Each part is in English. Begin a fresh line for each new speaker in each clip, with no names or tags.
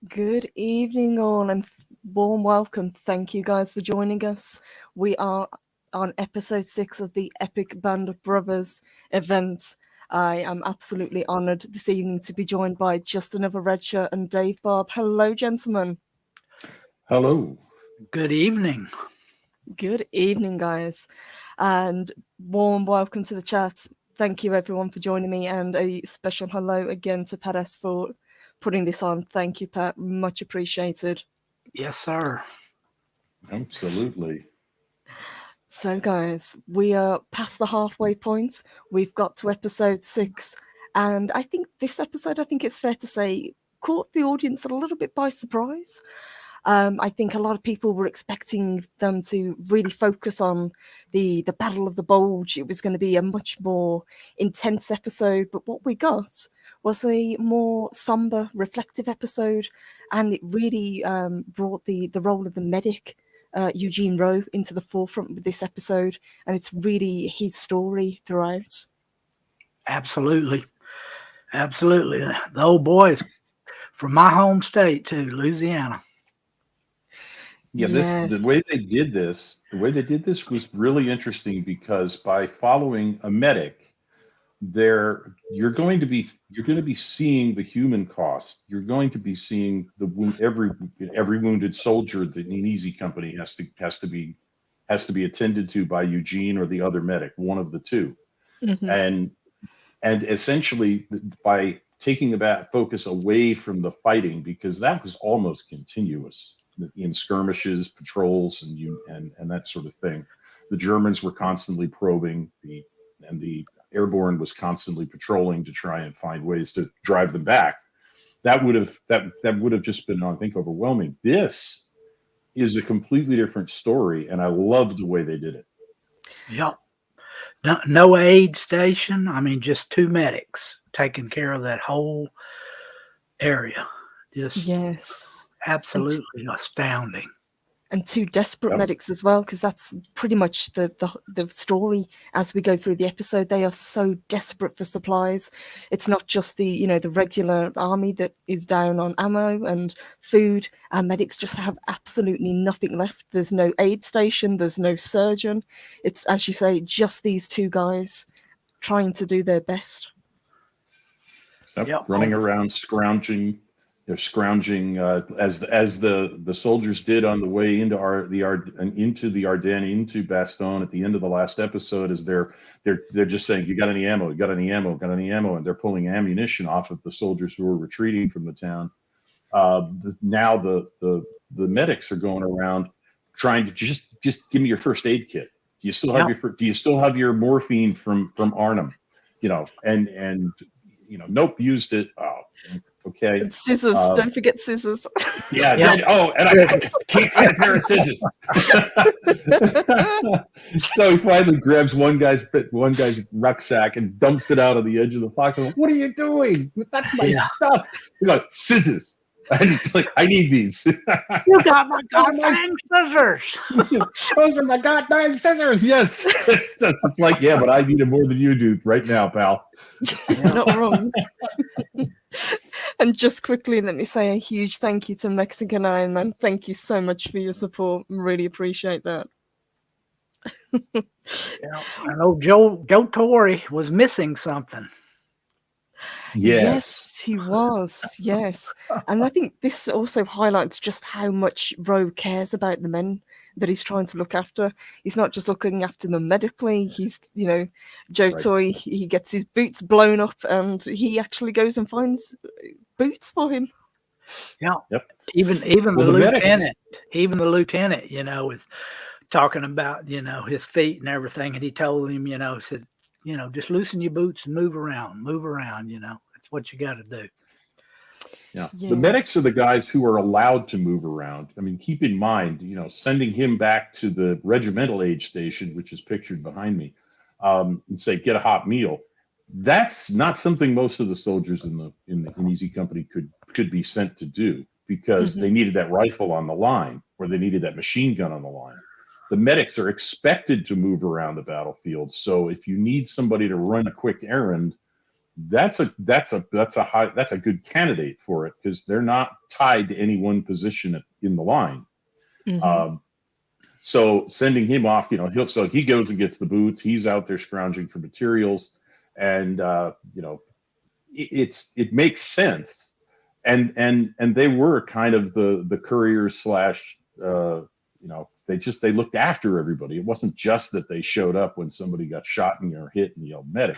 Good evening, all, and warm welcome. Thank you guys for joining us. We are on episode 6 of the Epic Band of Brothers event. I am absolutely honoured this evening to be joined by just another Redshirt and Dave Barb. Hello, gentlemen.
Hello.
Good evening.
Good evening, guys, and warm welcome to the chat. Thank you, everyone, for joining me, and a special hello again to Perez for putting this on. Thank you, Pat. Much appreciated.
Yes, sir.
Absolutely.
So, guys, we are past the halfway point. We've got to episode 6, and I think this episode, I think it's fair to say, caught the audience a little bit by surprise. I think a lot of people were expecting them to really focus on the Battle of the Bulge. It was going to be a much more intense episode, but what we got was a more somber, reflective episode, and it really brought the role of the medic, Eugene Rowe, into the forefront with this episode, and it's really his story throughout.
Absolutely. Absolutely. The old boys from my home state too, Louisiana.
Yeah, the way they did this was really interesting because by following a medic, you're going to be seeing the human cost. You're going to be seeing every wounded soldier that an Easy Company has to be attended to by Eugene or the other medic, one of the two. Mm-hmm. And essentially by taking that focus away from the fighting, because that was almost continuous in skirmishes, patrols, and that sort of thing. The Germans were constantly probing, and the airborne was constantly patrolling to try and find ways to drive them back. That would have just been, I think, overwhelming. This is a completely different story, and I love the way they did it.
Yeah. No aid station. I mean, just two medics taking care of that whole area.
Yes.
Absolutely astounding.
And two desperate medics as well, because that's pretty much the story as we go through the episode. They are so desperate for supplies. It's not just the regular army that is down on ammo and food. Our medics just have absolutely nothing left. There's no aid station. There's no surgeon. It's, as you say, just these two guys trying to do their best.
Running around scrounging. They're scrounging as the soldiers did on the way into the Ardennes, into Bastogne at the end of the last episode. As they're just saying, "You got any ammo? You got any ammo? Got any ammo?" And they're pulling ammunition off of the soldiers who are retreating from the town. Now the medics are going around trying to just give me your first aid kit. Do you still have your morphine from Arnhem? And nope, used it. Oh. Okay.
And scissors. Don't forget scissors.
Yeah. And I can't find a pair of scissors. So he finally grabs one guy's rucksack and dumps it out on the edge of the fox. I'm like, "What are you doing? That's my stuff." He's like, "Scissors." And he's like, "I need these."
You got my goddamn scissors.
Those are my goddamn scissors. Yes. It's like, yeah, but I need it more than you do right now, pal.
It's not wrong. And just quickly, let me say a huge thank you to Mexican Iron Man. Thank you so much for your support. Really appreciate that.
I know Joe Torre was missing something.
Yes, he was. Yes. And I think this also highlights just how much Rowe cares about the men that he's trying to look after. He's not just looking after them medically. He's, Joe Toy, he gets his boots blown up and he actually goes and finds boots for him.
Yeah. Yep. Even the lieutenant, with talking about, his feet and everything. And he told him, said, just loosen your boots and move around, that's what you got to do.
Yeah. Yes. The medics are the guys who are allowed to move around. I mean, keep in mind, sending him back to the Regimental Aid Station, which is pictured behind me, and say, "Get a hot meal." That's not something most of the soldiers in Easy Company could be sent to do, because they needed that rifle on the line, or they needed that machine gun on the line. The medics are expected to move around the battlefield. So if you need somebody to run a quick errand, that's a good candidate for it, because they're not tied to any one position in the line.
Mm-hmm.
So sending him off, so he goes and gets the boots. He's out there scrounging for materials, and it makes sense. And they were kind of the couriers slash, they looked after everybody. It wasn't just that they showed up when somebody got shot or hit and yelled medic.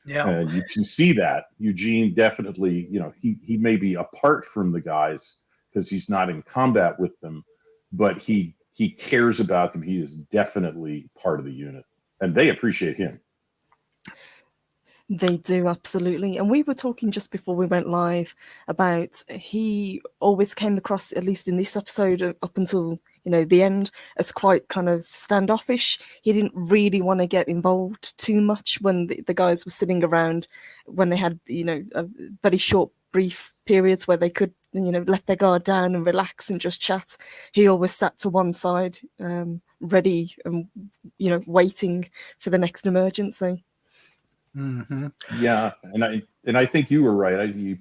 Yeah,
and you can see that Eugene definitely, he may be apart from the guys because he's not in combat with them, but he cares about them. He is definitely part of the unit, and they appreciate him.
They do, absolutely. And we were talking just before we went live about he always came across, at least in this episode up until the end, as quite kind of standoffish. He didn't really want to get involved too much when the guys were sitting around, when they had a very short brief periods where they could let their guard down and relax and just chat. He always sat to one side, ready and waiting for the next emergency.
Mm-hmm.
Yeah, and I think you were right. You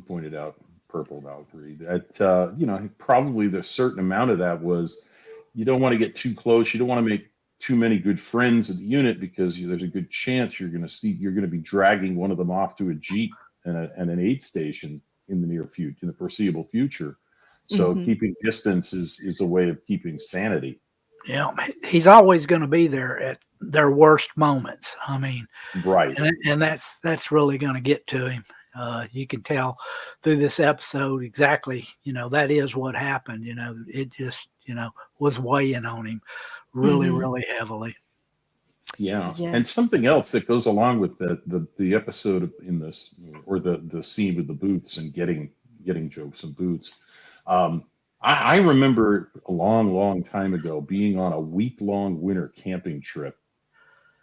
pointed out, Purple Valkyrie, that probably the certain amount of that was, you don't want to get too close. You don't want to make too many good friends in the unit, because there's a good chance you're going to be dragging one of them off to a jeep and an aid station in the near future, in the foreseeable future. So keeping distance is a way of keeping sanity.
Yeah, he's always going to be there at their worst moments. I mean,
right,
and that's really going to get to him. You can tell through this episode exactly. That is what happened. It just was weighing on him really, really heavily.
Yeah, yes. And something else that goes along with the episode in this, or the scene with the boots and getting Joe some boots. I remember a long time ago being on a week-long winter camping trip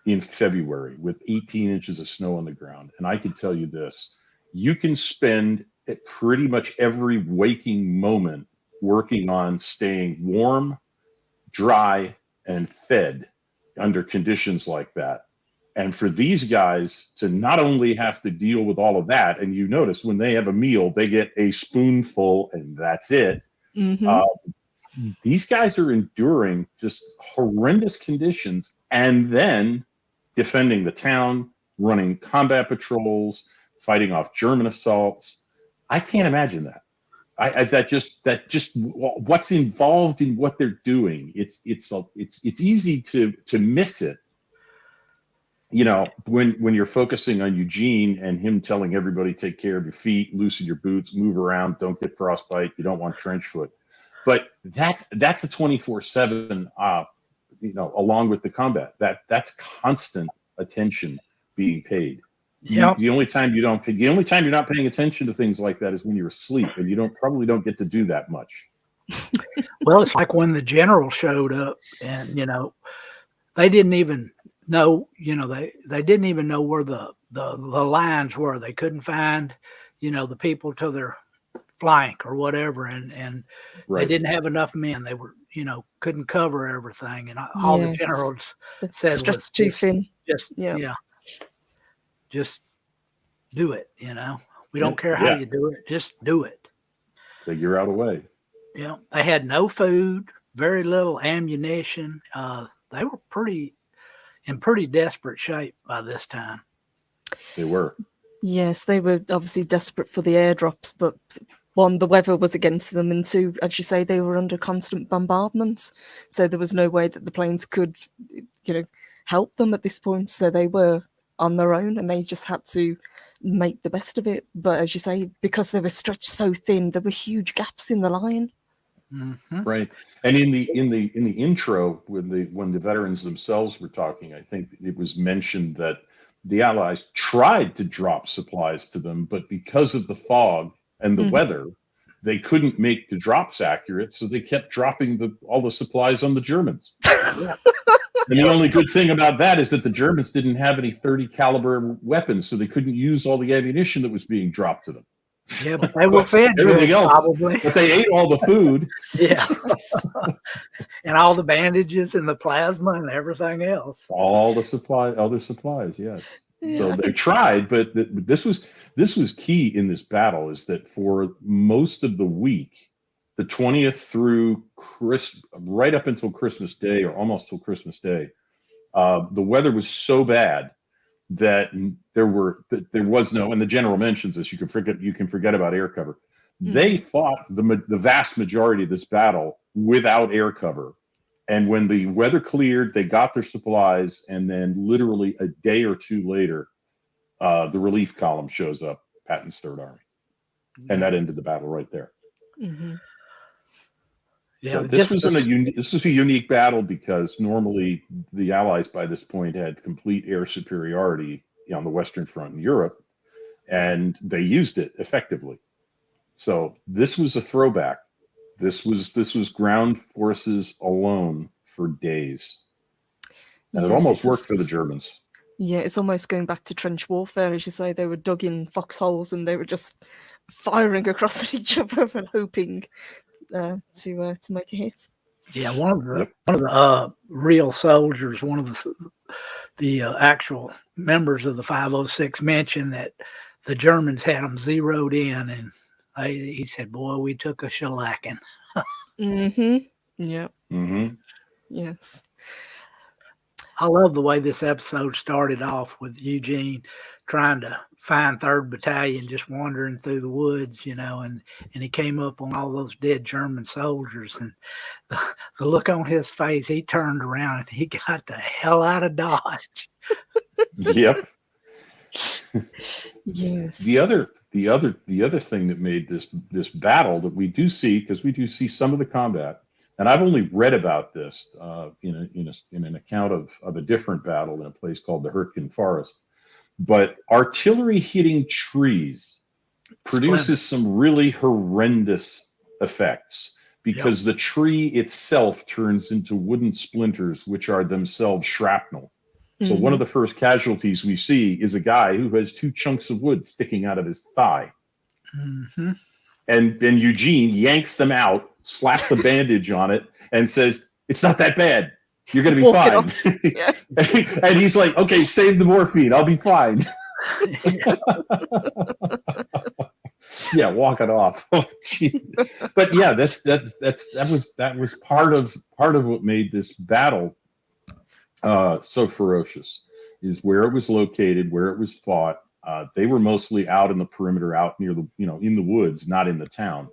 in February with 18 inches of snow on the ground. And I can tell you this, you can spend pretty much every waking moment working on staying warm, dry, and fed under conditions like that. And for these guys to not only have to deal with all of that, and you notice when they have a meal, they get a spoonful and that's it. These guys are enduring just horrendous conditions and then defending the town, running combat patrols, fighting off German assaults. I can't imagine that. That just what's involved in what they're doing. It's easy to miss it. When you're focusing on Eugene and him telling everybody, take care of your feet, loosen your boots, move around, don't get frostbite, you don't want trench foot. But that's a 24/7, along with the combat. That's constant attention being paid.
Yeah.
The only time you're not paying attention to things like that is when you're asleep, and you probably don't get to do that much.
Well, it's like when the general showed up, and they didn't even know, they didn't even know where the lines were. They couldn't find, the people to their flank or whatever, and
right.
They didn't have enough men. They were, couldn't cover everything, and all the generals said was
too thin.
Just do it. We don't care how you do it. Just do it.
Figure out a way.
Yeah, they had no food, very little ammunition. They were in pretty desperate shape by this time.
They were.
Yes, they were obviously desperate for the airdrops, but one, the weather was against them, and two, as you say, they were under constant bombardment, so there was no way that the planes could, help them at this point. So they were on their own, and they just had to make the best of it. But as you say, because they were stretched so thin, there were huge gaps in the line.
Right, and in the intro, when the veterans themselves were talking, I think it was mentioned that the Allies tried to drop supplies to them, but because of the fog and the weather, they couldn't make the drops accurate, so they kept dropping all the supplies on the Germans. And the only good thing about that is that the Germans didn't have any 30 caliber weapons, so they couldn't use all the ammunition that was being dropped to them.
Yeah, but they were fed
everything else,
probably.
But they ate all the food.
Yeah, and all the bandages and the plasma and everything else.
All the supplies, yes. So they tried, but this was key in this battle, is that for most of the week, the 20th through right up until Christmas Day, or almost till Christmas Day, the weather was so bad that there was no, and the general mentions this, you can forget about air cover. They fought the vast majority of this battle without air cover. And when the weather cleared, they got their supplies, and then literally a day or two later, the relief column shows up, Patton's Third Army, and that ended the battle right there.
Mm-hmm.
Yeah,
so this was a unique battle, because normally the Allies by this point had complete air superiority on the Western Front in Europe, and they used it effectively. So this was a throwback. This was ground forces alone for days. And it almost worked for the Germans.
Yeah, it's almost going back to trench warfare, as you say. They were dug in foxholes and they were just firing across at each other and hoping to make a hit.
Yeah, one of the real soldiers, one of the actual members of the 506 mentioned that the Germans had them zeroed in, and he said, "Boy, we took a shellacking."
Mm-hmm. Yeah.
Mm-hmm.
Yes.
I love the way this episode started off with Eugene trying to find 3rd Battalion, just wandering through the woods, and he came up on all those dead German soldiers, and the look on his face, he turned around and he got the hell out of Dodge.
Yep.
Yes.
The other thing that made this battle that we do see, because we do see some of the combat, and I've only read about this in an account of a different battle in a place called the Hurtgen Forest, but artillery hitting trees produces some really horrendous effects, because the tree itself turns into wooden splinters, which are themselves shrapnel. So one of the first casualties we see is a guy who has 2 chunks of wood sticking out of his thigh.
Mm-hmm.
And then Eugene yanks them out, slaps a bandage on it, and says, "It's not that bad. You're going to be fine." Yeah. And he's like, "Okay, save the morphine. I'll be fine." Yeah, walk it off. But yeah, that was part of what made this battle so ferocious, is where it was located, where it was fought. They were mostly out in the perimeter, out near the, in the woods, not in the town.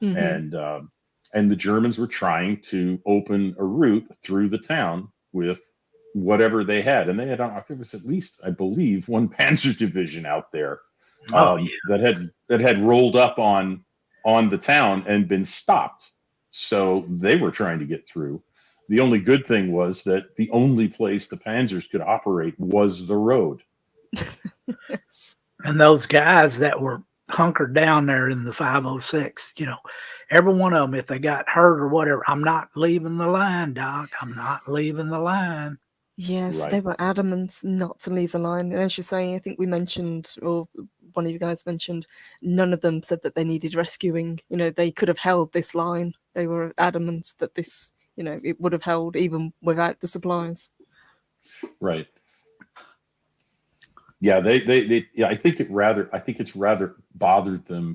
Mm-hmm. And the Germans were trying to open a route through the town with whatever they had. And they had, there was at least, I believe, 1 Panzer division out there that had rolled up on the town and been stopped. So they were trying to get through. The only good thing was that the only place the Panzers could operate was the road.
Yes.
And those guys that were hunkered down there in the 506, every one of them, if they got hurt or whatever, "I'm not leaving the line, Doc. I'm not leaving the line."
Yes, right. They were adamant not to leave the line. And as you say, I think we mentioned, or one of you guys mentioned, none of them said that they needed rescuing. They could have held this line. They were adamant that this, it would have held even without the supplies.
Right. Yeah, I think it's rather bothered them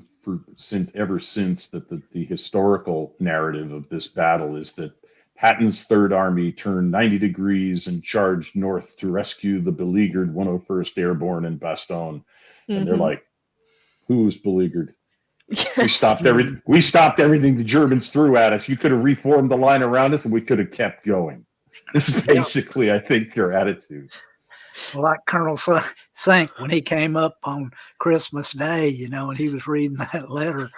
ever since that the historical narrative of this battle is that Patton's Third Army turned 90 degrees and charged north to rescue the beleaguered 101st Airborne in Bastogne. And they're like, "Who was beleaguered? Yes. We stopped everything the Germans threw at us. You could have reformed the line around us and we could have kept going." This is basically, I think, their attitude.
Well, like Colonel Sink, when he came up on Christmas Day, and he was reading that letter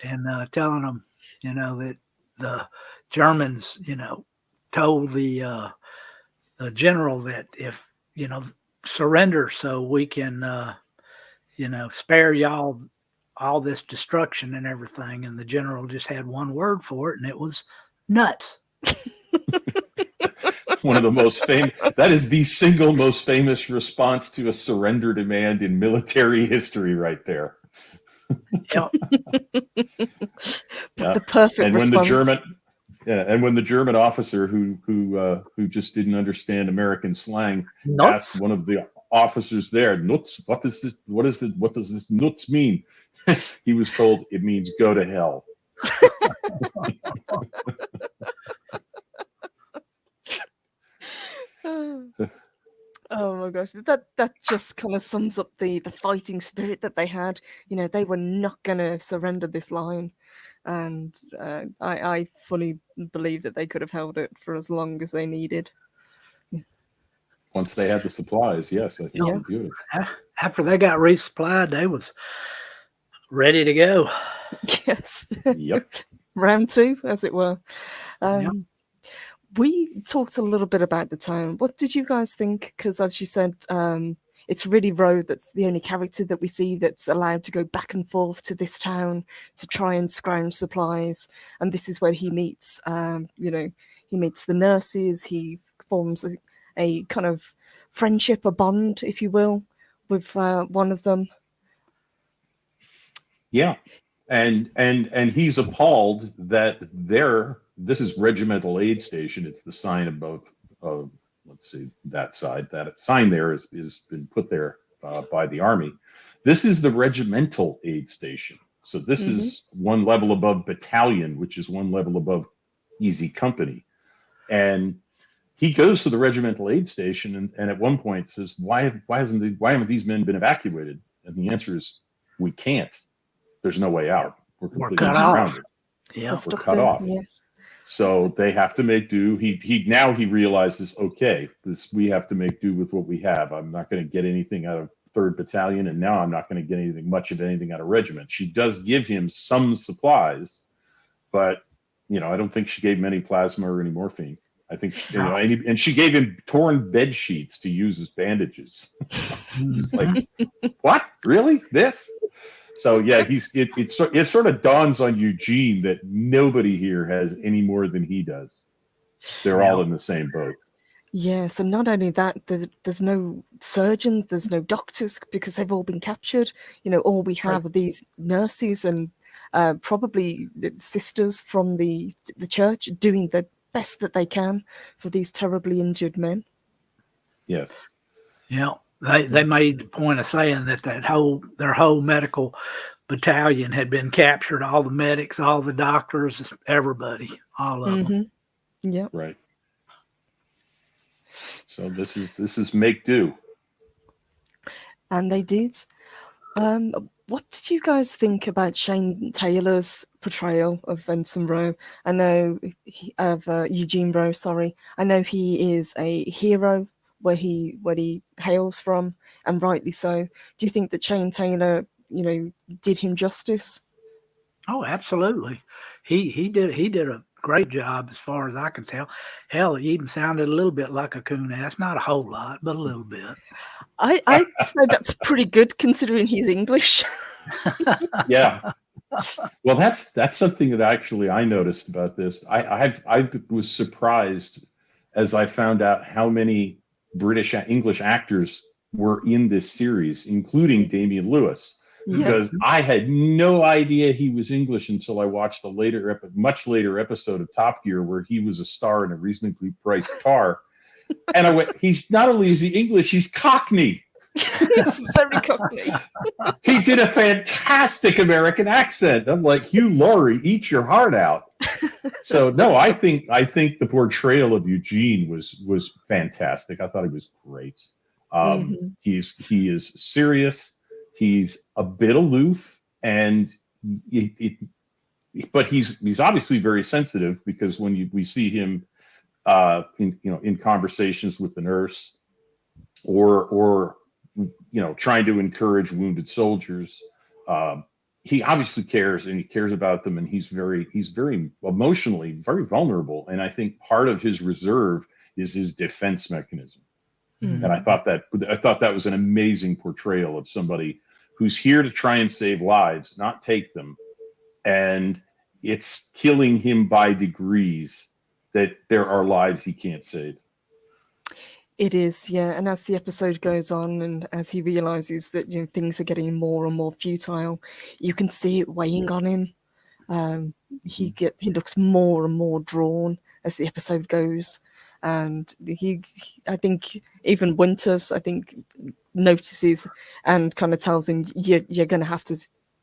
and telling them, that the Germans, told the general that if, surrender so we can, spare y'all all this destruction and everything. And the general just had one word for it, and it was nuts.
One of the most famous, that is the single most famous response to a surrender demand in military history right there.
Yep.
The perfect response.
And when the German officer who just didn't understand American slang asked one of the officers there, nuts, what is this? What does this nuts mean? He was told it means go to hell.
Oh my gosh, that just kind of sums up the fighting spirit that they had. They were not going to surrender this line, and I fully believe that they could have held it for as long as they needed.
Once they had the supplies, yes, I think they could.
After they got resupplied, they was ready to go.
Yes.
Yep.
Round 2, as it were.
Yep.
We talked a little bit about the town. What did you guys think? Because as you said, it's really Rowe that's the only character that we see that's allowed to go back and forth to this town to try and scrounge supplies. And this is where he meets, he meets the nurses. He forms a kind of friendship, a bond, if you will, with one of them.
Yeah. And he's appalled that this is Regimental Aid Station. It's the sign above, let's see, that side. That sign there has been put there by the Army. This is the Regimental Aid Station. So this is one level above battalion, which is one level above easy company. And he goes to the Regimental Aid Station and at one point says, why haven't these men been evacuated? And the answer is, we can't. There's no way out. We're completely surrounded.
Yeah,
we're cut off.
Yes.
So they have to make do. He realizes, okay, we have to make do with what we have. I'm not going to get anything out of 3rd Battalion, and now I'm not going to get much of anything out of regiment. She does give him some supplies, but I don't think she gave him any plasma or any morphine. I think and she gave him torn bed sheets to use as bandages. It's like, what? Really? This? So yeah, it sort of dawns on Eugene that nobody here has any more than he does. They're all in the same boat.
Yes, and not only that, there's no surgeons, there's no doctors because they've all been captured. All we have are these nurses and probably sisters from the church doing the best that they can for these terribly injured men.
Yes.
Yeah. They made the point of saying that their whole medical battalion had been captured. All the medics, all the doctors, everybody, all of them.
Yeah.
Right. So this is make do.
And they did. What did you guys think about Shane Taylor's portrayal of Vincent Rowe? I know of Eugene Rowe. Sorry, I know he is a hero where he hails from, and rightly so. Do you think that Shane Taylor, did him justice?
Oh, absolutely. He did a great job as far as I can tell. Hell, he even sounded a little bit like a coon ass. Not a whole lot, but a little bit.
I'd say that's pretty good considering he's English.
Yeah. Well, that's something that actually I noticed about this. I was surprised as I found out how many English actors were in this series, including Damian Lewis, because I had no idea he was English until I watched a much later episode of Top Gear where he was a star in a reasonably priced car. And I went, he's not only is he English, he's Cockney.
He's very Cockney.
He did a fantastic American accent. I'm like, Hugh Laurie, eat your heart out. So no, I think the portrayal of Eugene was fantastic. I thought he was great. He is serious. He's a bit aloof, and but he's obviously very sensitive because when we see him in conversations with the nurse or trying to encourage wounded soldiers, he obviously cares, and he cares about them, and he's very emotionally very vulnerable. And I think part of his reserve is his defense mechanism. And I thought that was an amazing portrayal of somebody who's here to try and save lives, not take them. And it's killing him by degrees that there are lives he can't save.
It is, yeah. And as the episode goes on, and as he realizes that things are getting more and more futile, you can see it weighing on him. He looks more and more drawn as the episode goes. And I think even Winters, I think, notices and kind of tells him, you're going to have to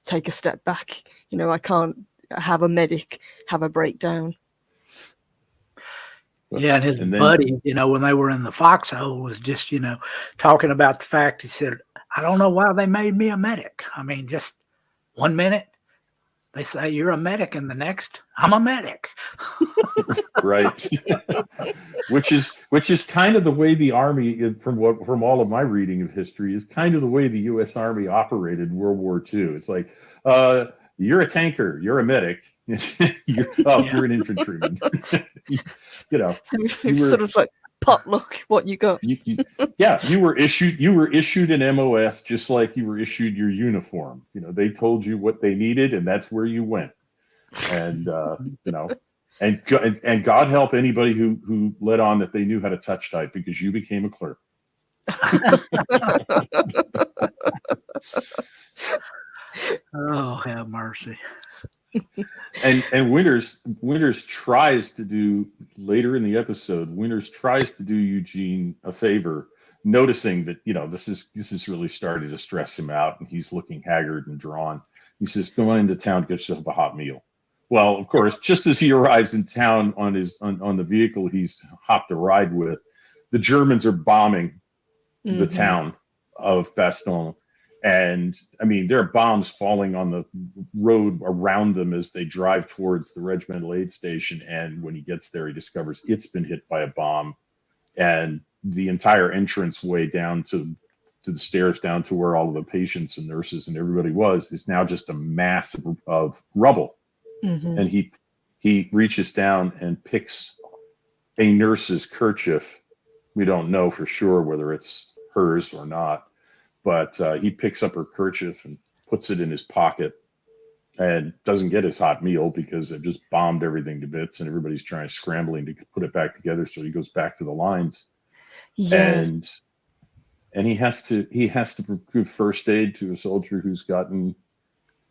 take a step back. I can't have a medic have a breakdown.
Yeah, and his buddy, when they were in the foxhole, was just, talking about the fact, he said, I don't know why they made me a medic. I mean, just 1 minute, they say you're a medic, and the next, I'm a medic.
Right. which is kind of the way the Army, from all of my reading of history, is kind of the way the U.S. Army operated in World War II. It's like, you're a tanker, you're a medic. You're an infantryman.
So you were sort of like potluck what you got.
You were issued an MOS just like you were issued your uniform. They told you what they needed, and that's where you went. And and God help anybody who let on that they knew how to touch type, because you became a clerk.
Oh, have mercy.
And Winters tries to do, later in the episode, Winters tries to do Eugene a favor, noticing that this is really starting to stress him out, and he's looking haggard and drawn. He says, "Go on into town, get yourself a hot meal." Well, of course, just as he arrives in town on the vehicle he's hopped a ride with, the Germans are bombing the town of Bastogne. And I mean, there are bombs falling on the road around them as they drive towards the Regimental Aid Station. And when he gets there, he discovers it's been hit by a bomb, and the entire entrance way down to the stairs, down to where all of the patients and nurses and everybody is now just a mass of rubble. And he reaches down and picks a nurse's kerchief. We don't know for sure whether it's hers or not. But he picks up her kerchief and puts it in his pocket, and doesn't get his hot meal because they've just bombed everything to bits, and everybody's scrambling to put it back together. So he goes back to the lines,
yes.
and he has to give first aid to a soldier who's gotten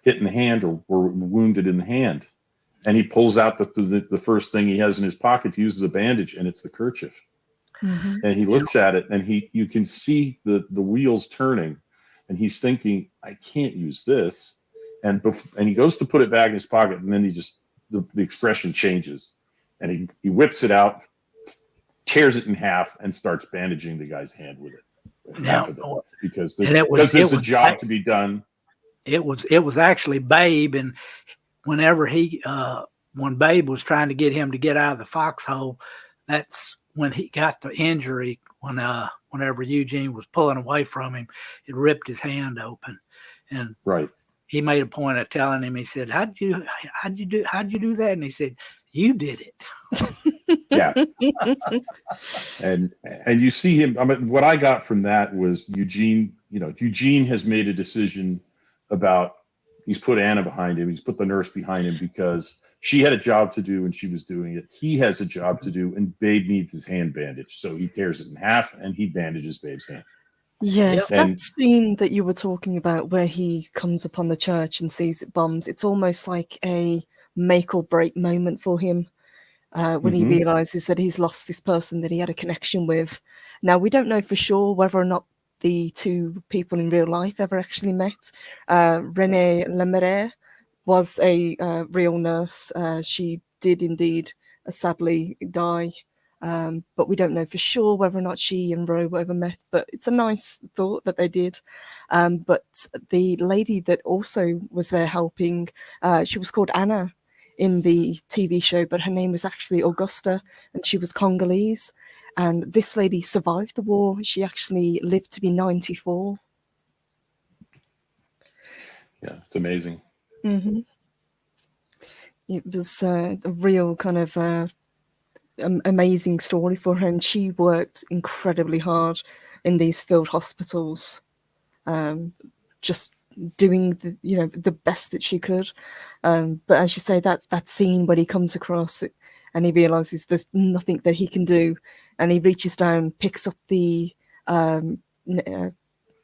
hit in the hand or wounded in the hand, and he pulls out the first thing he has in his pocket, uses a bandage, and it's the kerchief. And he looks at it, and you can see the wheels turning, and he's thinking, I can't use this. And he goes to put it back in his pocket, and then the expression changes, and he whips it out, tears it in half, and starts bandaging the guy's hand with it. Because there's a job to be done.
It was actually Babe, and whenever when Babe was trying to get him to get out of the foxhole, that's when he got the injury. Whenever Eugene was pulling away from him, it ripped his hand open, and he made a point of telling him. He said, "How'd you do that?" And he said, "You did it."
Yeah. and you see him. I mean, what I got from that was Eugene. Eugene has made a decision about. He's put Anna behind him. He's put the nurse behind him because she had a job to do and she was doing it. He has a job to do, and Babe needs his hand bandaged. So he tears it in half and he bandages Babe's hand.
Yes, that scene that you were talking about where he comes upon the church and sees it bombs, it's almost like a make or break moment for him when he realizes that he's lost this person that he had a connection with. Now, we don't know for sure whether or not the two people in real life ever actually met. Renée Lemaire was a real nurse. She did indeed sadly die, but we don't know for sure whether or not she and Rowe ever met, but it's a nice thought that they did. But the lady that also was there helping, she was called Anna in the TV show, but her name was actually Augusta, and she was Congolese. And this lady survived the war. She actually lived to be 94.
Yeah, it's amazing.
It was a real kind of amazing story for her, and she worked incredibly hard in these field hospitals, just doing the best that she could. But as you say, that scene when he comes across it and he realizes there's nothing that he can do, and he reaches down, picks up the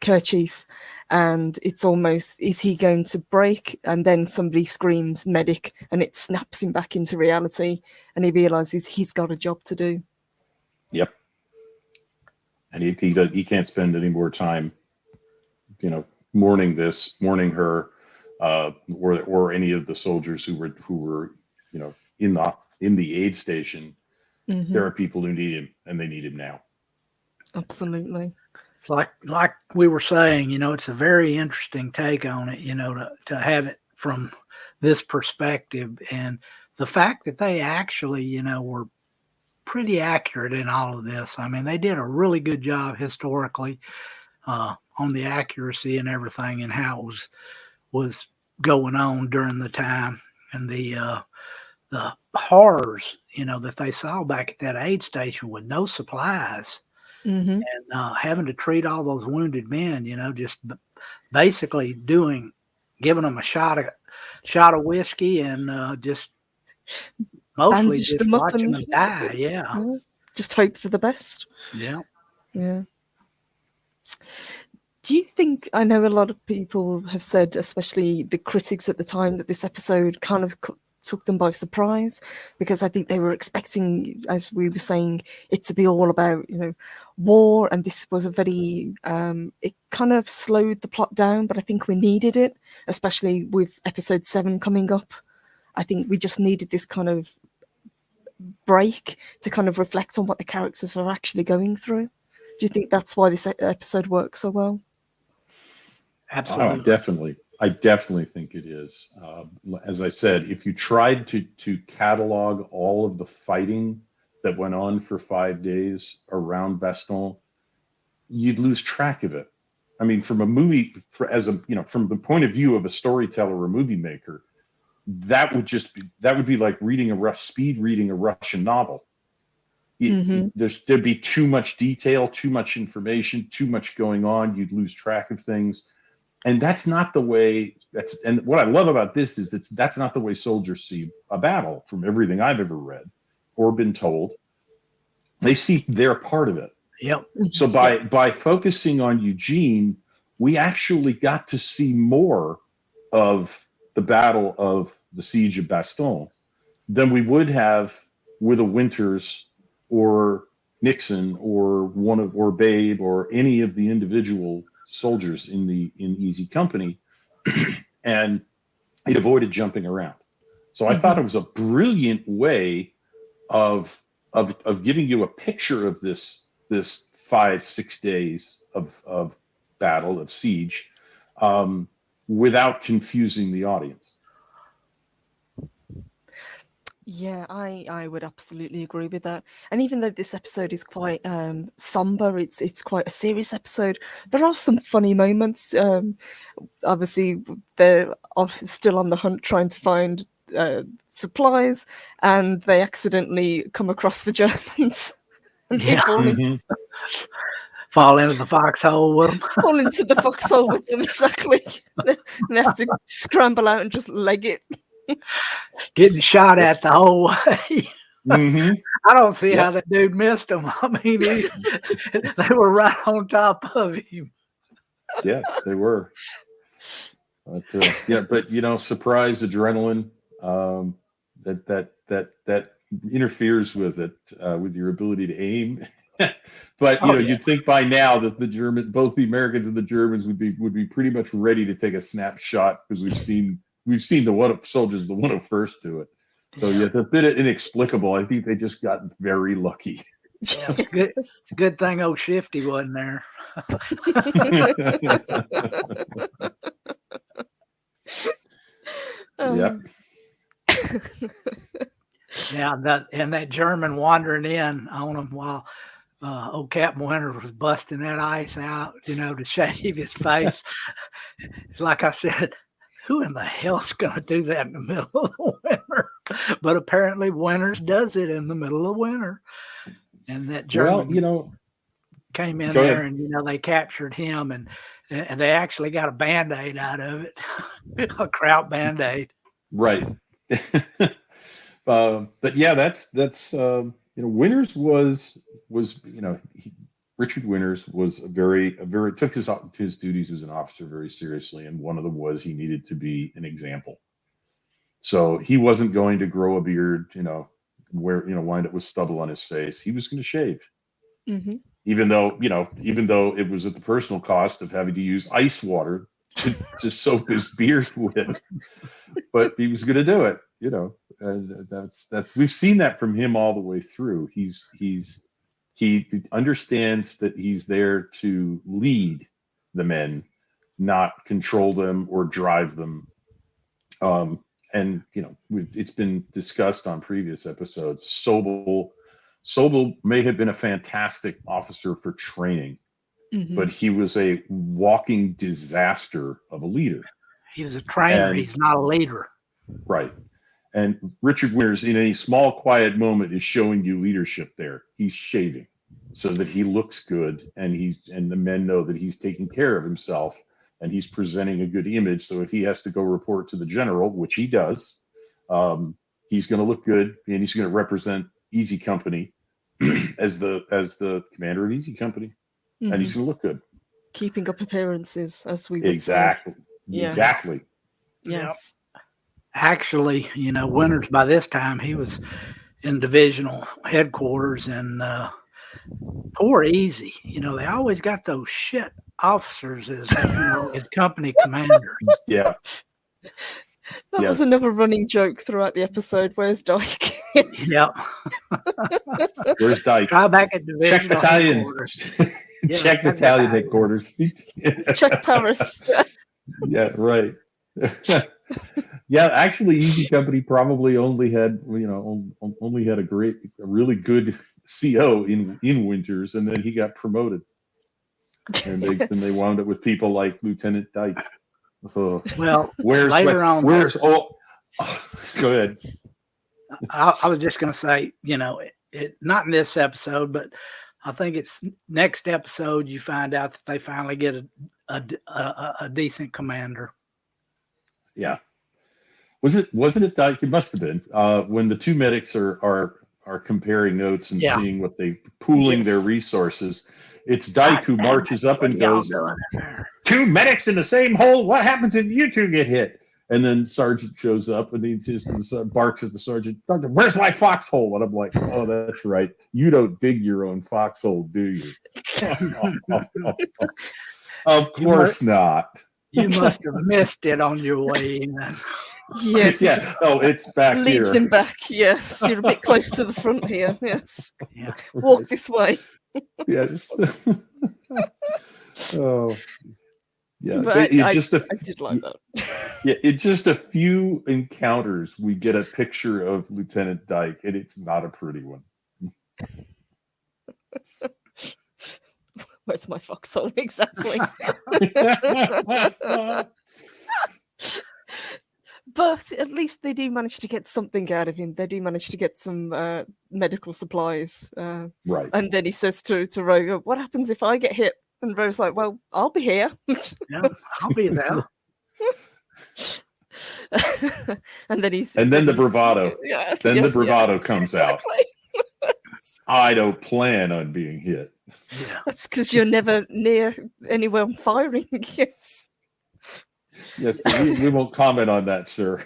kerchief, and it's almost, is he going to break? And then somebody screams medic, and it snaps him back into reality, and he realizes he's got a job to do.
Yep. And he can't spend any more time, mourning her, or any of the soldiers who were, in the aid station.
Mm-hmm.
There are people who need him, and they need him now.
Absolutely.
It's like we were saying, it's a very interesting take on it, to have it from this perspective, and the fact that they actually, were pretty accurate in all of this. I mean, they did a really good job historically on the accuracy and everything, and how it was going on during the time, and the horrors, that they saw back at that aid station with no supplies.
Mm-hmm.
And having to treat all those wounded men, just basically giving them a shot of whiskey, and just mostly
Bandage
just
them up
watching
and
them die. Yeah.
Just hope for the best.
Yeah.
Yeah. Do you think, I know a lot of people have said, especially the critics at the time, that this episode kind of took them by surprise, because I think they were expecting, as we were saying, it to be all about, war, and this was a very, it kind of slowed the plot down, but I think we needed it, especially with episode 7 coming up. I think we just needed this kind of break to kind of reflect on what the characters are actually going through. Do you think that's why this episode works so well?
Absolutely.
I definitely think it is. As I said, if you tried to catalog all of the fighting that went on for 5 days around Bastogne, you'd lose track of it. I mean, from a movie, from the point of view of a storyteller or a movie maker, that would be like reading a Russian novel. There'd be too much detail, too much information, too much going on. You'd lose track of things. And that's not the way. And what I love about this is that's not the way soldiers see a battle. From everything I've ever read or been told, they see their part of it.
Yep.
So by focusing on Eugene, we actually got to see more of the battle of the siege of Bastogne than we would have with a Winters or Nixon or Babe or any of the individual soldiers in Easy Company, and it avoided jumping around. So I thought it was a brilliant way of giving you a picture of this 5-6 days of battle, of siege, without confusing the audience.
Yeah, I would absolutely agree with that. And even though this episode is quite somber, it's quite a serious episode, there are some funny moments. Obviously, they're still on the hunt trying to find supplies, and they accidentally come across the Germans. And they
fall into the foxhole with them.
Fall into the foxhole with them, exactly. They have to scramble out and just leg it.
Getting shot at the whole way. I don't see how that dude missed him. I mean, they were right on top of him.
Yeah, they were. But surprise adrenaline, that interferes with it, with your ability to aim. But you'd think by now that both the Americans and the Germans would be pretty much ready to take a snapshot, because we've seen the soldiers, the 101st do it. So it's a bit inexplicable. I think they just got very lucky.
Yeah, good thing old Shifty wasn't there.
Yep.
Yeah, that German wandering in on him while old Captain Winters was busting that ice out, to shave his face. Like I said, who in the hell's going to do that in the middle of the winter? But apparently Winters does it in the middle of winter. And that German came in there and, they captured him, and they actually got a Band-Aid out of it, a kraut Band-Aid.
Right. But yeah, that's Winters was Richard Winters was took his duties as an officer very seriously, and one of them was he needed to be an example. So he wasn't going to grow a beard, wind up with stubble on his face. He was going to shave.
Mm-hmm.
Even though it was at the personal cost of having to use ice water to soap his beard with, but he was going to do it, and that's we've seen that from him all the way through. He understands that he's there to lead the men, not control them or drive them. And it's been discussed on previous episodes. Sobel may have been a fantastic officer for training, but he was a walking disaster of a leader.
He was a trainer. He's not a leader. Right.
And Richard Winters, in a small, quiet moment, is showing you leadership there. He's shaving so that he looks good, and the men know that he's taking care of himself, and he's presenting a good image. So if he has to go report to the general, which he does, he's going to look good, and he's going to represent Easy Company as the commander of Easy Company, and he's going to look good.
Keeping up appearances, as we would
exactly.
say. Yes.
Exactly.
Yes.
Actually, Winters, by this time, he was in divisional headquarters, and poor Easy. They always got those shit officers as company commanders.
Yeah.
That was another running joke throughout the episode. Where's Dyke?
Yeah.
Where's Dyke?
Try back at divisional
Check battalion.
headquarters.
Check battalion headquarters.
Check Paris.
Yeah, right. Yeah, actually, Easy Company probably only had a really good CO in Winters, and then he got promoted, and they wound up with people like Lieutenant Dyke.
Well,
where's go ahead.
I was just going to say, it not in this episode, but I think it's next episode you find out that they finally get a decent commander.
Yeah. Wasn't it Dyke? It must have been when the two medics are comparing notes and seeing what pooling their resources. It's Dyke who marches up and goes, "Two medics in the same hole. What happens if you two get hit?" And then Sergeant shows up and he just barks at the sergeant, "Where's my foxhole?" And I'm like, "Oh, that's right. You don't dig your own foxhole, do you?" Of course not.
You must have missed it on your way in.
Yes.
Yes. Oh, it's back
leads
here.
Him back. Yes. You're a bit close to the front here. Yes.
Yeah.
Walk this way.
Yes. Oh. Yeah.
But I did like that.
Yeah. In just a few encounters, we get a picture of Lieutenant Dyke, and it's not a pretty one.
Where's my foxhole? Exactly. But at least they do manage to get something out of him. They do manage to get some medical supplies.
Right.
And then he says to Rowe, "What happens if I get hit?" And Rowe's like, "Well, I'll be here."
Yeah, I'll be there.
And then
the bravado. The bravado comes out. I don't plan on being hit.
Yeah.
That's because you're never near anyone firing. Yes.
Yes, we won't comment on that, sir.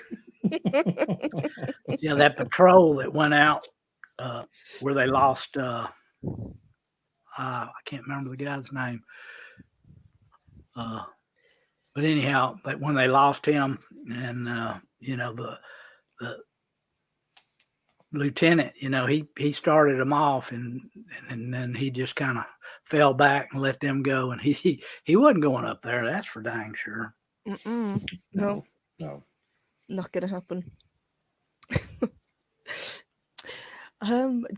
Yeah, that patrol that went out where they lost, I can't remember the guy's name. But anyhow, when they lost him, and the lieutenant, he started them off, and then he just kind of fell back and let them go, and he wasn't going up there. That's for dang sure.
No, not gonna happen.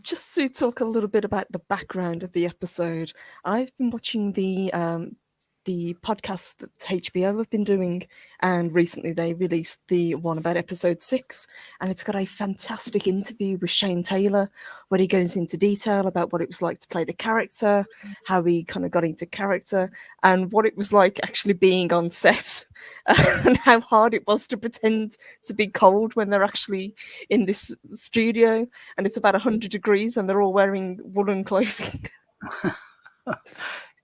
Just to talk a little bit about the background of the episode, I've been watching the podcast that HBO have been doing, and recently they released the one about episode 6, and it's got a fantastic interview with Shane Taylor where he goes into detail about what it was like to play the character, how he kind of got into character, and what it was like actually being on set, and how hard it was to pretend to be cold when they're actually in this studio and it's about 100 degrees and they're all wearing woolen clothing.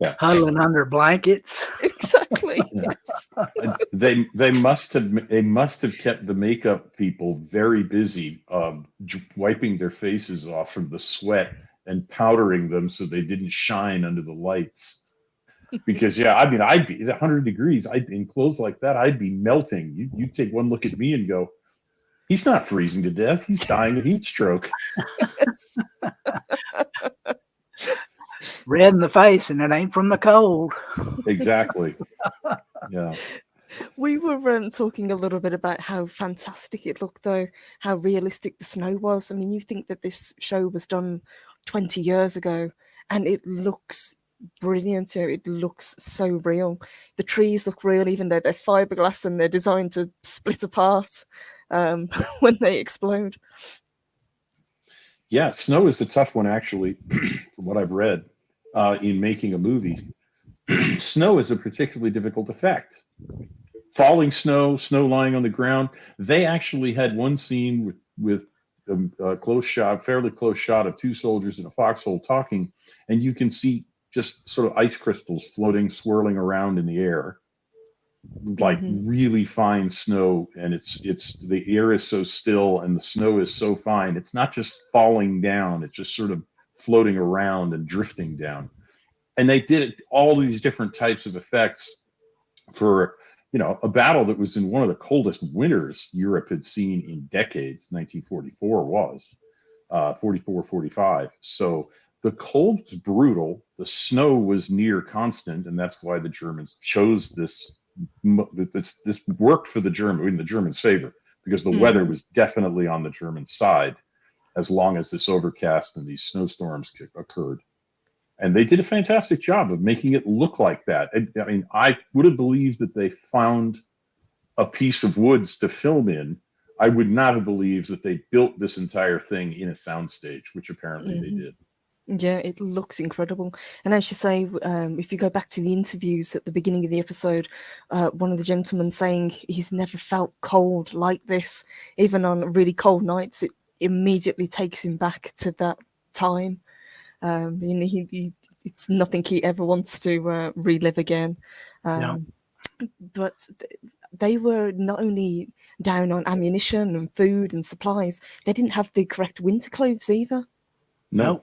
Yeah.
Huddling under blankets.
Exactly. Yes.
They must have kept the makeup people very busy, wiping their faces off from the sweat and powdering them so they didn't shine under the lights. Because I'd be at 100 degrees. In clothes like that, I'd be melting. You take one look at me and go, he's not freezing to death. He's dying of heat stroke.
Red in the face, and it ain't from the cold.
Exactly. Yeah.
We were talking a little bit about how fantastic it looked, though, how realistic the snow was. I mean, you think that this show was done 20 years ago, and it looks brilliant. It looks so real. The trees look real, even though they're fiberglass and they're designed to split apart when they explode.
Yeah, snow is a tough one, actually, from what I've read in making a movie. Snow is a particularly difficult effect. Falling snow lying on the ground. They actually had one scene with a fairly close shot of two soldiers in a foxhole talking, and you can see just sort of ice crystals floating, swirling around in the air, like really fine snow. And it's the air is so still and the snow is so fine. It's not just falling down. It's just sort of floating around and drifting down. And they did all these different types of effects for, a battle that was in one of the coldest winters Europe had seen in decades. 1944 was 44, 45. So the cold was brutal. The snow was near constant, and that's why the Germans chose this. This worked for the Germans' favor, because the weather was definitely on the German side as long as this overcast and these snowstorms occurred. And they did a fantastic job of making it look like that. I mean, I would have believed that they found a piece of woods to film in. I would not have believed that they built this entire thing in a soundstage, which apparently they did.
Yeah, it looks incredible. And as you say, if you go back to the interviews at the beginning of the episode, one of the gentlemen saying he's never felt cold like this. Even on really cold nights, it immediately takes him back to that time. It's nothing he ever wants to relive again. But they were not only down on ammunition and food and supplies, they didn't have the correct winter clothes either.
No.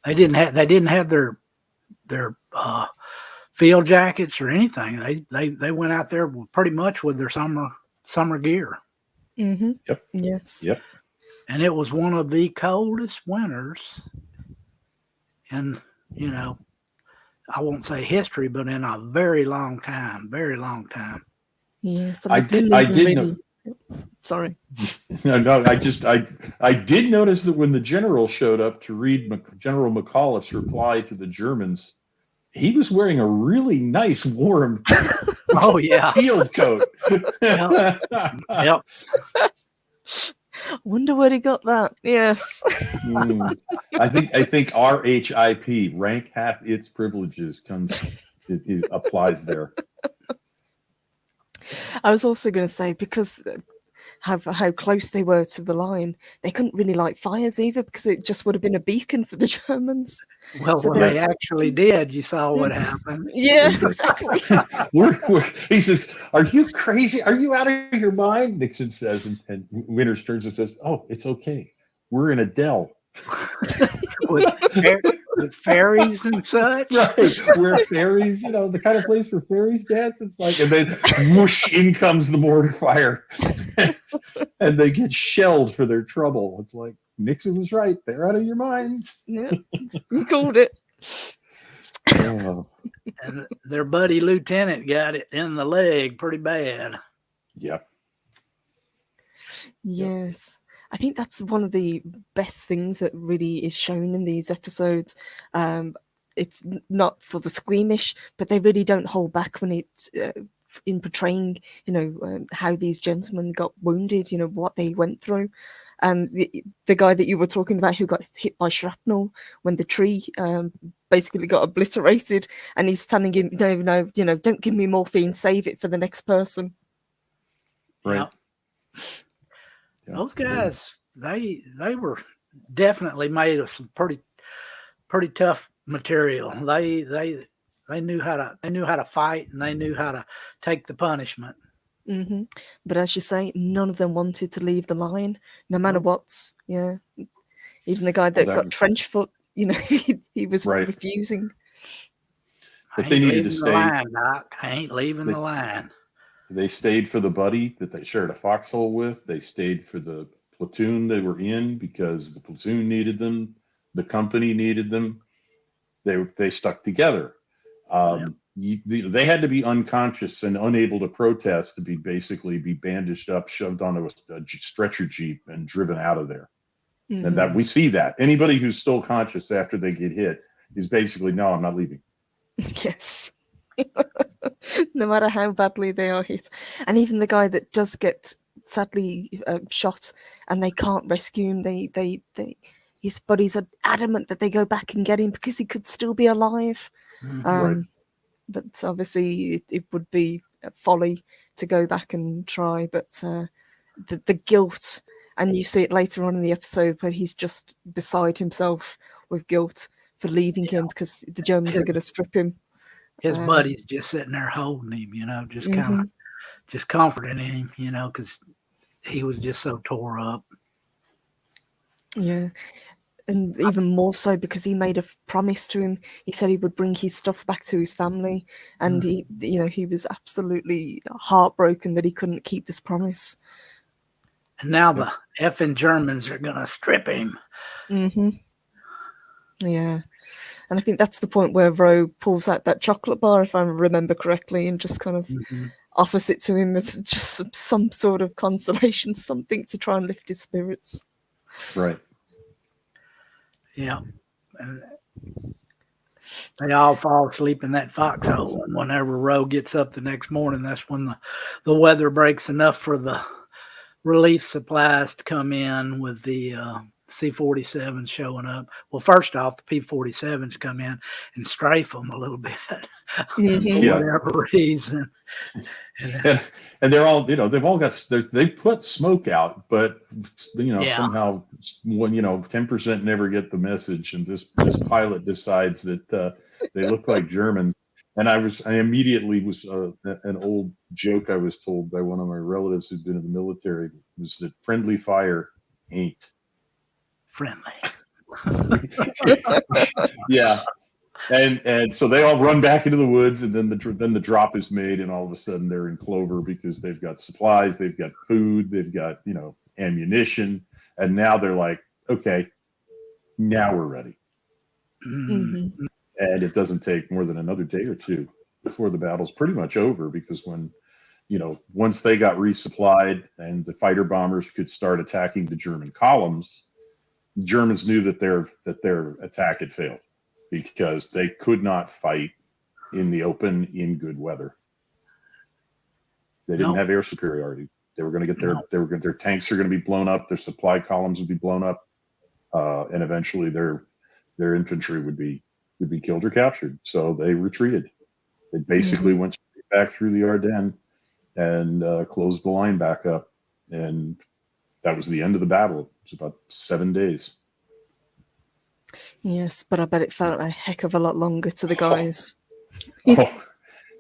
They didn't have their field jackets or anything. They went out there pretty much with their summer gear.
Mm-hmm.
Yep.
Yes.
Yep.
And it was one of the coldest winters in, I won't say history, but in a very long time.
Yes.
I did know.
Sorry.
No. I did notice that when the general showed up to read General McAuliffe's reply to the Germans, he was wearing a really nice warm field coat.
Yep.
Wonder where he got that. Yes.
I think RHIP, rank hath its privileges, it applies there.
I was also going to say, because how close they were to the line, they couldn't really light fires either, because it just would have been a beacon for the Germans.
Well, so they actually did. You saw what happened.
Yeah, exactly.
He says, "Are you crazy? Are you out of your mind?" Nixon says, and Winters turns and says, "Oh, it's okay. We're in a dell."
with fairies and such.
Right, where fairies, the kind of place where fairies dance. It's like, and then whoosh, in comes the mortar fire, and they get shelled for their trouble. It's like, Nixon was right. They're out of your minds.
Yeah, he called it.
Oh.
And their buddy lieutenant got it in the leg pretty bad.
Yep.
Yes. I think that's one of the best things that really is shown in these episodes. It's not for the squeamish, but they really don't hold back when it's in portraying, how these gentlemen got wounded, what they went through. And the guy that you were talking about who got hit by shrapnel when the tree basically got obliterated, and he's telling him, no, don't give me morphine, save it for the next person.
Right.
Yeah. Those guys, they were definitely made of some pretty tough material. They knew how to fight, and they knew how to take the punishment.
Mm-hmm. But as you say, none of them wanted to leave the line, no matter what. Yeah, Even the guy that got trench foot, he was refusing.
But they needed to stay.
I ain't leaving the line.
They stayed for the buddy that they shared a foxhole with. They stayed for the platoon they were in because the platoon needed them. The company needed them. They stuck together. They had to be unconscious and unable to protest to be bandaged up, shoved onto a stretcher jeep, and driven out of there. Mm-hmm. And that we see that anybody who's still conscious after they get hit is basically, no, I'm not leaving.
Yes. No matter how badly they are hit. And even the guy that does get sadly shot and they can't rescue him, his buddies are adamant that they go back and get him because he could still be alive.
Right.
But obviously it would be folly to go back and try. But the guilt, and you see it later on in the episode where he's just beside himself with guilt for leaving him because the Germans are going to strip him.
His buddy's just sitting there holding him, just kind of just comforting him, because he was just so tore up.
Yeah. And even more so because he made a promise to him. He said he would bring his stuff back to his family. And he was absolutely heartbroken that he couldn't keep this promise.
And now the effing Germans are going to strip him.
Mm-hmm. Yeah. And I think that's the point where Rowe pulls out that chocolate bar, if I remember correctly, and just kind of offers it to him as just some sort of consolation, something to try and lift his spirits.
Right.
Yeah. And they all fall asleep in that foxhole. And whenever Rowe gets up the next morning, that's when the weather breaks enough for the relief supplies to come in with the C-47s showing up. Well, first off, the P-47s come in and strafe them a little bit for whatever reason.
And they're all, they've all got, they've put smoke out, but somehow 10% never get the message. And this pilot decides that they look like Germans. And I immediately was an old joke I was told by one of my relatives who'd been in the military was that friendly fire ain't
friendly.
Yeah. And so they all run back into the woods, and then the drop is made, and all of a sudden they're in clover because they've got supplies, they've got food, they've got ammunition, and now they're like, okay, now we're ready.
Mm-hmm.
And it doesn't take more than another day or two before the battle's pretty much over, because when once they got resupplied and the fighter bombers could start attacking the German columns, the Germans knew that their attack had failed, because they could not fight in the open in good weather. They didn't have air superiority. They were going to get their tanks are going to be blown up, their supply columns would be blown up, and eventually their infantry would be killed or captured. So they retreated. They basically went straight back through the Ardennes and closed the line back up, and that was the end of the battle. It was about 7 days.
Yes, but I bet it felt a heck of a lot longer to the guys.
Yeah,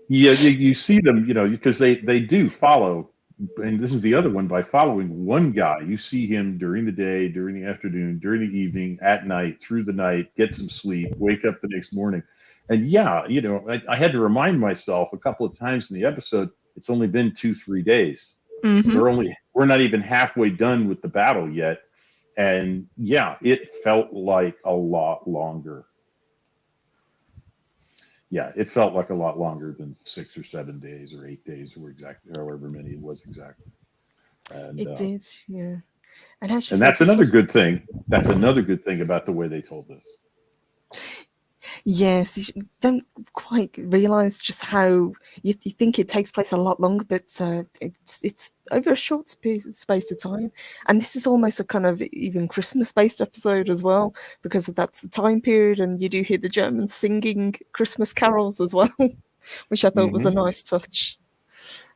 you see them, because they do follow, and this is the other one, by following one guy, you see him during the day, during the afternoon, during the evening, at night, through the night, get some sleep, wake up the next morning. And I had to remind myself a couple of times in the episode, it's only been 2-3 days.
Mm-hmm.
We're not even halfway done with the battle yet. And it felt like a lot longer. Yeah, it felt like a lot longer than 6 or 7 days or 8 days, or exactly however many it was exactly. And
it did, yeah. And
that's another good thing. That's another good thing about the way they told this.
Yes, you don't quite realize just how you think it takes place a lot longer, but it's over a short space of time. And this is almost a kind of even Christmas-based episode as well, because that's the time period, and you do hear the Germans singing Christmas carols as well, which I thought was a nice touch.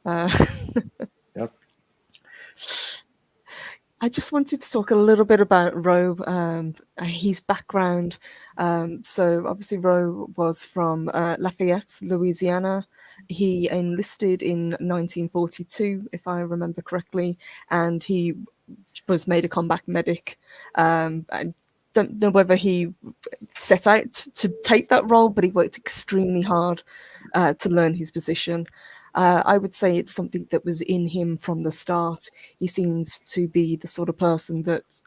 Yep.
I just wanted to talk a little bit about Rowe, his background. So obviously Rowe was from Lafayette, Louisiana. He enlisted in 1942, if I remember correctly, and he was made a combat medic. And don't know whether he set out to take that role, but he worked extremely hard to learn his position. I would say it's something that was in him from the start. He seems to be the sort of person that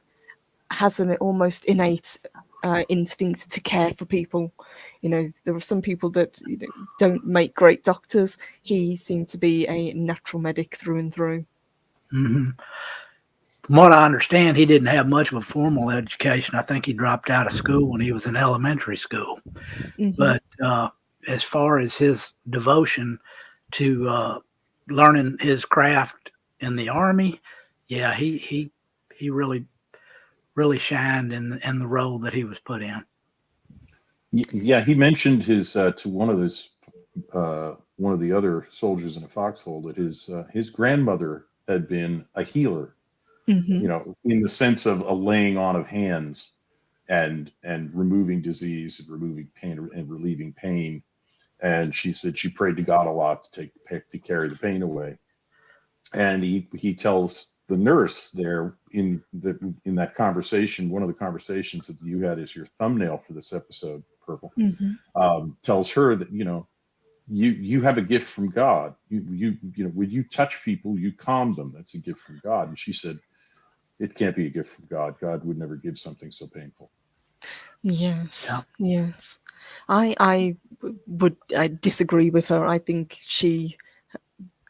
has an almost innate instinct to care for people. There are some people that don't make great doctors. He seemed to be a natural medic through and through.
Mm-hmm. From what I understand, he didn't have much of a formal education. I think he dropped out of school when he was in elementary school. Mm-hmm. But as far as his devotion to learning his craft in the Army, yeah, he really shined in the role that he was put in.
Yeah, he mentioned his to one of the other soldiers in a foxhole that his grandmother had been a healer. Mm-hmm. In the sense of a laying on of hands and removing disease and removing pain and relieving pain. And she said she prayed to God a lot to carry the pain away. And he tells the nurse there in that conversation, one of the conversations that you had as your thumbnail for this episode, Purple, mm-hmm. Tells her that, you have a gift from God. When you touch people, you calm them. That's a gift from God. And she said, it can't be a gift from God. God would never give something so painful.
Yes, yeah. Yes. I disagree with her. I think she,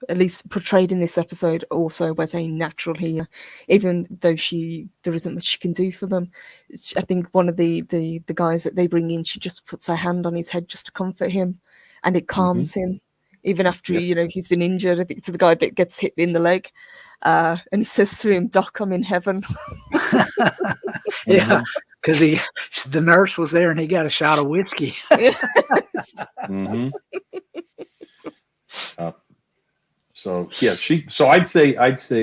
at least portrayed in this episode, also was a natural healer, even though there isn't much she can do for them. I think one of the guys that they bring in, she just puts her hand on his head just to comfort him, and it calms mm-hmm. him, even after he's been injured. I think it's the guy that gets hit in the leg. And he says to him, "Doc, I'm in heaven."
Yeah, because the nurse was there and he got a shot of whiskey.
Mm-hmm. So I'd say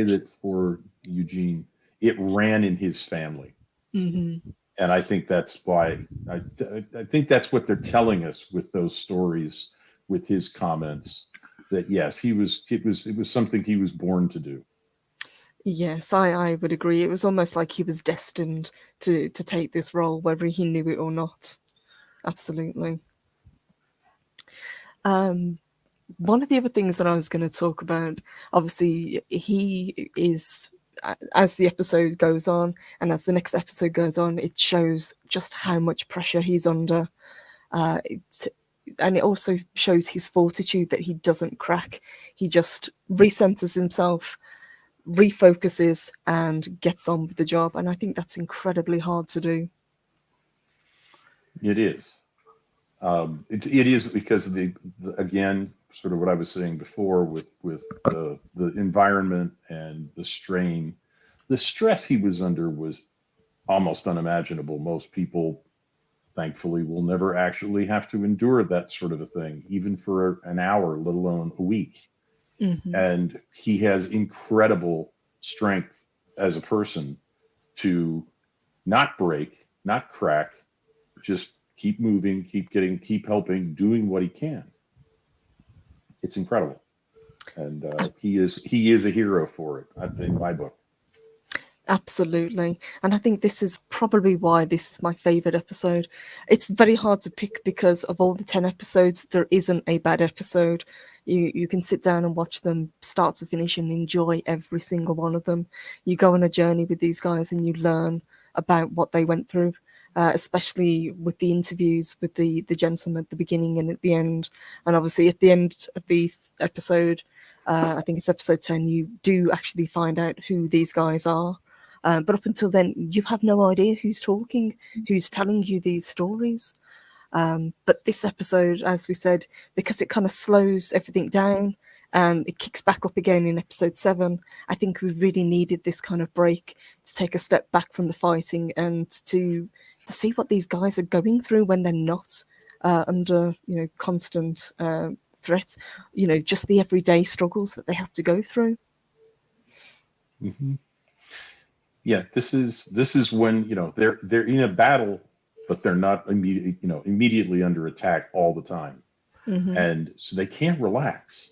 that for Eugene, it ran in his family, mm-hmm. and I think that's why I think that's what they're telling us with those stories, with his comments. That yes, it was something he was born to do.
Yes, I would agree. It was almost like he was destined to take this role, whether he knew it or not. Absolutely. One of the other things that I was going to talk about, obviously, he is, as the episode goes on, and as the next episode goes on, it shows just how much pressure he's under. And it also shows his fortitude, that he doesn't crack. He just recenters himself, refocuses, and gets on with the job. And I think that's incredibly hard to do.
It is. It is because of the again, sort of what I was saying before with the environment and the strain. The stress he was under was almost unimaginable. Most people, thankfully, will never actually have to endure that sort of a thing, even for an hour, let alone a week. Mm-hmm. And he has incredible strength as a person to not break, not crack, just keep moving, keep helping, doing what he can. It's incredible. And he is a hero for it, in my book.
Absolutely. And I think this is probably why this is my favorite episode. It's very hard to pick because of all the 10 episodes, there isn't a bad episode. You can sit down and watch them start to finish and enjoy every single one of them. You go on a journey with these guys and you learn about what they went through, especially with the interviews with the gentleman at the beginning and at the end. And obviously at the end of the episode, I think it's episode 10, you do actually find out who these guys are. But up until then, you have no idea who's talking, who's telling you these stories. But this episode, as we said, because it kind of slows everything down and it kicks back up again in episode 7, I think we really needed this kind of break to take a step back from the fighting and to see what these guys are going through when they're not under, constant threat, just the everyday struggles that they have to go through.
Mm-hmm. Yeah, this is when they're in a battle, but they're not immediately under attack all the time, mm-hmm. and so they can't relax.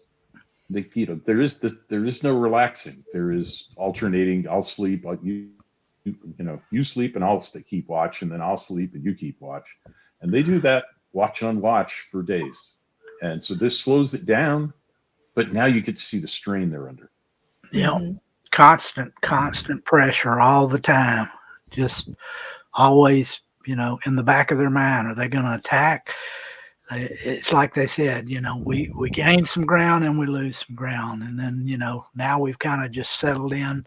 There is no relaxing. There is alternating. I'll sleep. you sleep and I'll keep watch, and then I'll sleep and you keep watch. And they do that watch on watch for days. And so this slows it down, but now you get to see the strain they're under.
Yeah. Mm-hmm. Constant pressure all the time. Just always, in the back of their mind, are they going to attack? It's like they said, we gain some ground and we lose some ground. And then, now we've kind of just settled in,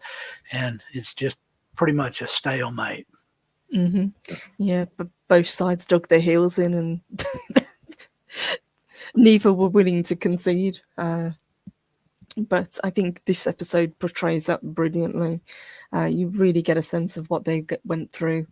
and it's just pretty much a stalemate.
Mm-hmm. Yeah, but both sides dug their heels in, and neither were willing to concede. But I think this episode portrays that brilliantly. You really get a sense of what they went through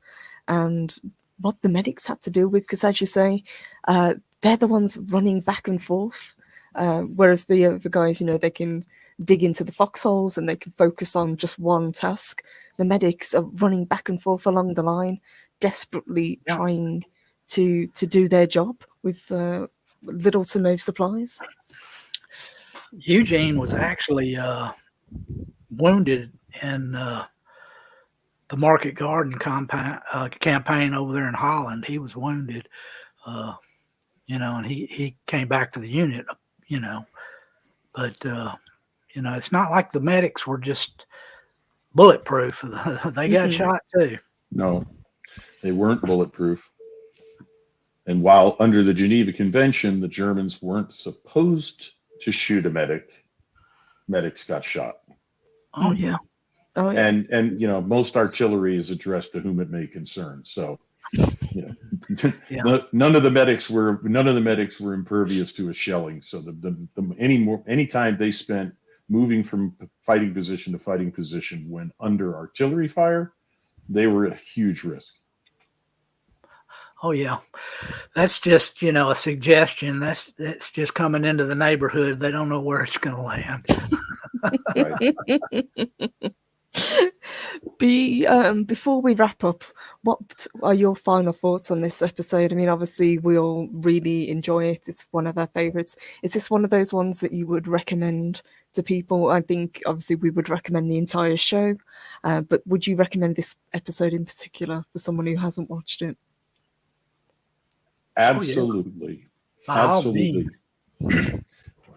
and what the medics had to deal with, because as you say, they're the ones running back and forth, whereas the other guys, they can dig into the foxholes and they can focus on just one task. The medics are running back and forth along the line, desperately trying to do their job with little to no supplies.
Eugene was actually wounded in the Market Garden campaign over there in Holland. He was wounded, and he came back to the unit, but it's not like the medics were just bulletproof. They got shot too.
No, they weren't bulletproof. And while under the Geneva Convention, the Germans weren't supposed to shoot a medic, medics got shot.
Oh yeah.
Oh yeah.
And most artillery is addressed to whom it may concern. So none of the medics were impervious to a shelling. So any time they spent moving from fighting position to fighting position when under artillery fire, they were at huge risk.
Oh yeah, that's just a suggestion. That's just coming into the neighborhood. They don't know where it's going to land.
Before we wrap up, what are your final thoughts on this episode? I mean, obviously we all really enjoy it. It's one of our favorites. Is this one of those ones that you would recommend to people? I think obviously we would recommend the entire show, but would you recommend this episode in particular for someone who hasn't watched it?
Absolutely. Absolutely.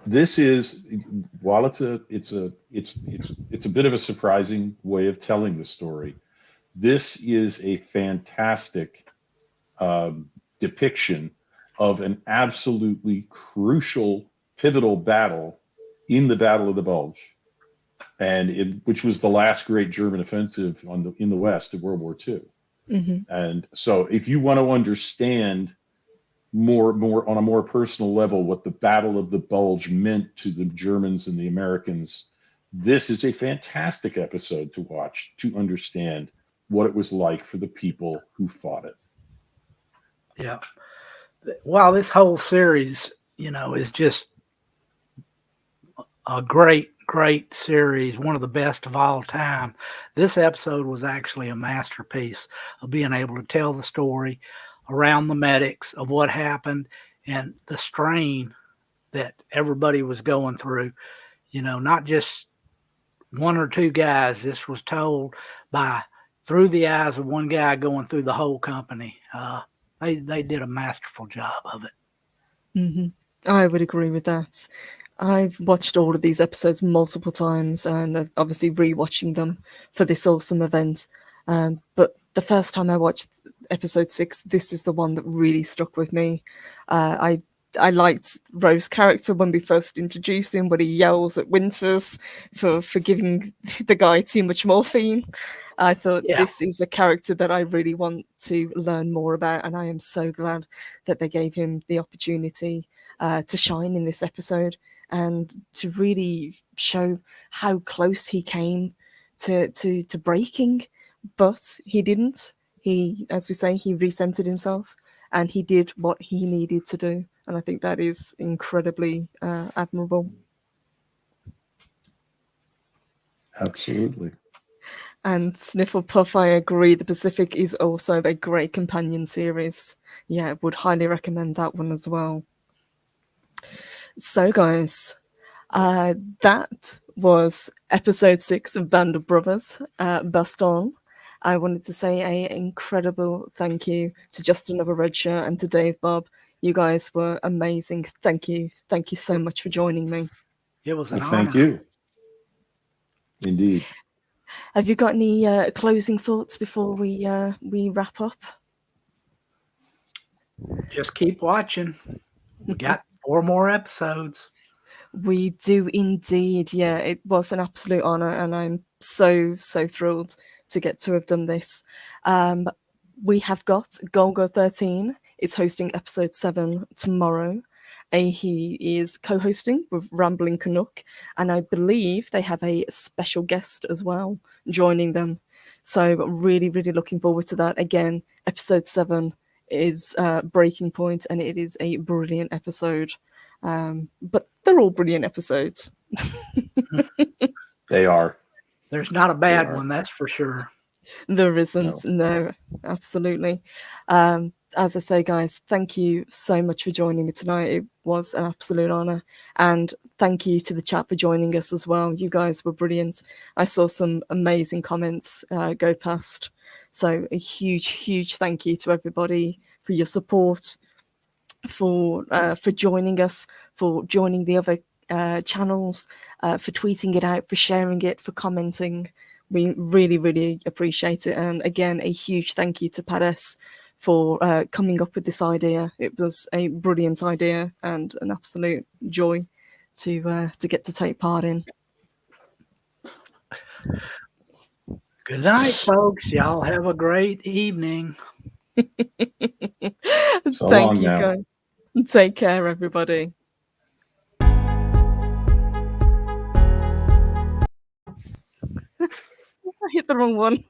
This is, while it's a bit of a surprising way of telling the story, this is a fantastic depiction of an absolutely crucial, pivotal battle in the Battle of the Bulge, which was the last great German offensive in the West of World War II.
Mm-hmm.
And so if you want to understand more on a more personal level what the Battle of the Bulge meant to the Germans and the Americans, this is a fantastic episode to watch to understand what it was like for the people who fought it.
Yeah. Wow, this whole series, is just a great series, one of the best of all time. This episode was actually a masterpiece of being able to tell the story around the medics of what happened and the strain that everybody was going through. Not just one or two guys. This was told through the eyes of one guy going through the whole company. They did a masterful job of it.
Mm-hmm. I would agree with that. I've watched all of these episodes multiple times, and I'm obviously rewatching them for this awesome event. But the first time I watched episode 6, this is the one that really stuck with me. I liked Rowe's character when we first introduced him, when he yells at Winters for giving the guy too much morphine. I thought this is a character that I really want to learn more about, and I am so glad that they gave him the opportunity to shine in this episode and to really show how close he came to breaking, but he didn't. He, as we say, he recentered himself and he did what he needed to do. And I think that is incredibly admirable.
Absolutely.
And Snifflepuff, I agree. The Pacific is also a great companion series. Yeah, would highly recommend that one as well. So, guys, that was episode 6 of Band of Brothers, Bastogne. I wanted to say an incredible thank you to Just Another Red Shirt and to Dave Bob. You guys were amazing. Thank you so much for joining me.
It was an honor.
Thank you. Indeed.
Have you got any closing thoughts before we wrap up?
Just keep watching. We got 4 more episodes.
We do indeed. Yeah, it was an absolute honor, and I'm so thrilled to get to have done this. We have got Golgo 13 is hosting episode 7 tomorrow. He is co-hosting with Rambling Canuck, and I believe they have a special guest as well joining them. So really looking forward to that. Again, episode 7 is Breaking Point, and it is a brilliant episode. But they're all brilliant episodes.
They are.
There's not a bad one, that's for sure.
There isn't. No, absolutely. As I say, guys, thank you so much for joining me tonight. It was an absolute honor. And thank you to the chat for joining us as well. You guys were brilliant. I saw some amazing comments go past. So a huge thank you to everybody for your support, for joining us, for joining the other channels, for tweeting it out, for sharing it, for commenting. We really appreciate it. And again, a huge thank you to Paris for coming up with this idea. It was a brilliant idea and an absolute joy to get to take part in.
Good night, folks. Y'all have a great evening.
Thank you, guys. Take care, everybody. I hit the wrong one.